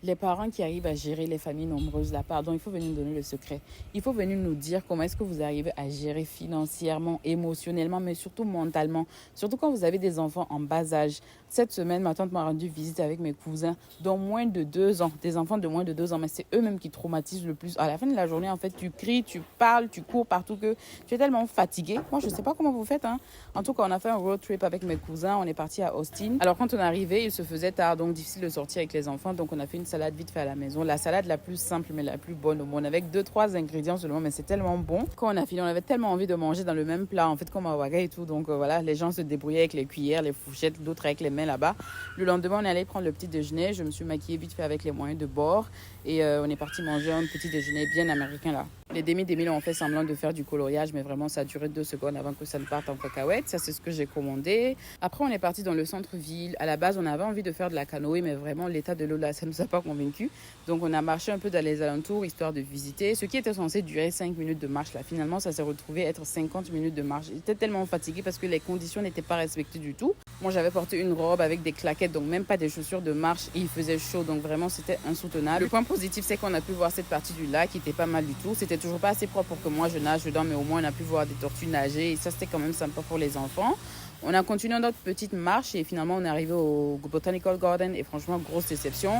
les parents qui arrivent à gérer les familles nombreuses là, pardon, il faut venir nous donner le secret. Il faut venir nous dire comment est-ce que vous arrivez à gérer financièrement, émotionnellement, mais surtout mentalement. Surtout quand vous avez des enfants en bas âge. Cette semaine, ma tante m'a rendu visite avec mes cousins dont moins de 2 ans, des enfants de moins de 2 ans, mais c'est eux-mêmes qui traumatisent le plus. À la fin de la journée, en fait, tu cries, tu parles, tu cours partout que tu es tellement fatigué. Moi, je ne sais pas comment vous faites, hein. En tout cas, on a fait un road trip avec mes cousins, on est parti à Austin. Alors, quand on est arrivé, il se faisait tard, donc difficile de sortir avec les enfants, donc on a fait une salade vite fait à la maison. La salade la plus simple, mais la plus bonne au monde, avec 2-3 ingrédients seulement, mais c'est tellement bon. Quand on a fini, on avait tellement envie de manger dans le même plat, en fait, comme à Ouaga et tout. Donc voilà, les gens se débrouillaient avec les cuillères, les fourchettes, d'autres avec les mains là-bas. Le lendemain, on est allé prendre le petit déjeuner. Je me suis maquillée vite fait avec les moyens de bord et on est parti manger un petit déjeuner bien américain là. Les demi-demi ont fait semblant de faire du coloriage, mais vraiment ça a duré 2 secondes avant que ça ne parte en cacahuète. Ça, c'est ce que j'ai commandé. Après, on est parti dans le centre-ville. À la base, on avait envie de faire de la canoë, mais vraiment l'état de l'eau là, ça ne nous a pas convaincus. Donc, on a marché un peu dans les alentours histoire de visiter. Ce qui était censé durer 5 minutes de marche là, finalement, ça s'est retrouvé être 50 minutes de marche. J'étais tellement fatiguée parce que les conditions n'étaient pas respectées du tout. Moi, j'avais porté une robe avec des claquettes, donc même pas des chaussures de marche et il faisait chaud, donc vraiment c'était insoutenable. Le point positif, c'est qu'on a pu voir cette partie du lac qui était pas mal du tout. C'était toujours pas assez propre pour que moi je nage dedans, mais au moins on a pu voir des tortues nager et ça c'était quand même sympa pour les enfants. On a continué notre petite marche et finalement on est arrivé au Botanical Garden et franchement grosse déception.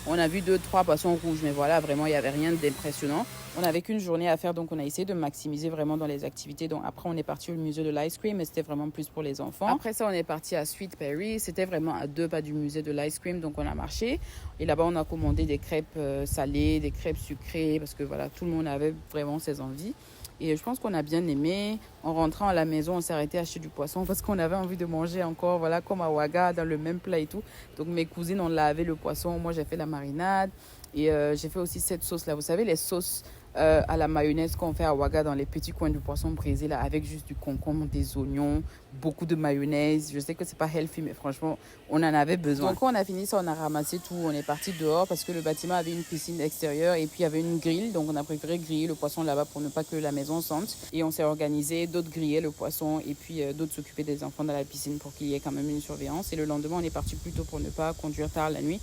On a vu 2-3 poissons rouges, mais voilà, vraiment il n'y avait rien d'impressionnant. On n'avait qu'une journée à faire, donc on a essayé de maximiser vraiment dans les activités. Donc après on est parti au musée de l'ice cream, mais c'était vraiment plus pour les enfants. Après ça on est parti à Sweet Perry, c'était vraiment à 2 pas du musée de l'ice cream, donc on a marché. Et là-bas on a commandé des crêpes salées, des crêpes sucrées, parce que voilà, tout le monde avait vraiment ses envies. Et je pense qu'on a bien aimé. En rentrant à la maison, on s'est arrêté à acheter du poisson parce qu'on avait envie de manger encore, voilà, comme à Ouaga, dans le même plat et tout. Donc mes cousines ont lavé le poisson, moi j'ai fait la marinade. Et j'ai fait aussi cette sauce-là. Vous savez, les sauces à la mayonnaise qu'on fait à Ouaga dans les petits coins du poisson brisé, là, avec juste du concombre, des oignons, beaucoup de mayonnaise. Je sais que c'est pas healthy, mais franchement, on en avait besoin. Donc, quand on a fini ça, on a ramassé tout. On est parti dehors parce que le bâtiment avait une piscine extérieure et puis il y avait une grille. Donc, on a préféré griller le poisson là-bas pour ne pas que la maison sente. Et on s'est organisé. D'autres grillaient le poisson et puis d'autres s'occupaient des enfants dans la piscine pour qu'il y ait quand même une surveillance. Et le lendemain, on est parti plus tôt pour ne pas conduire tard la nuit.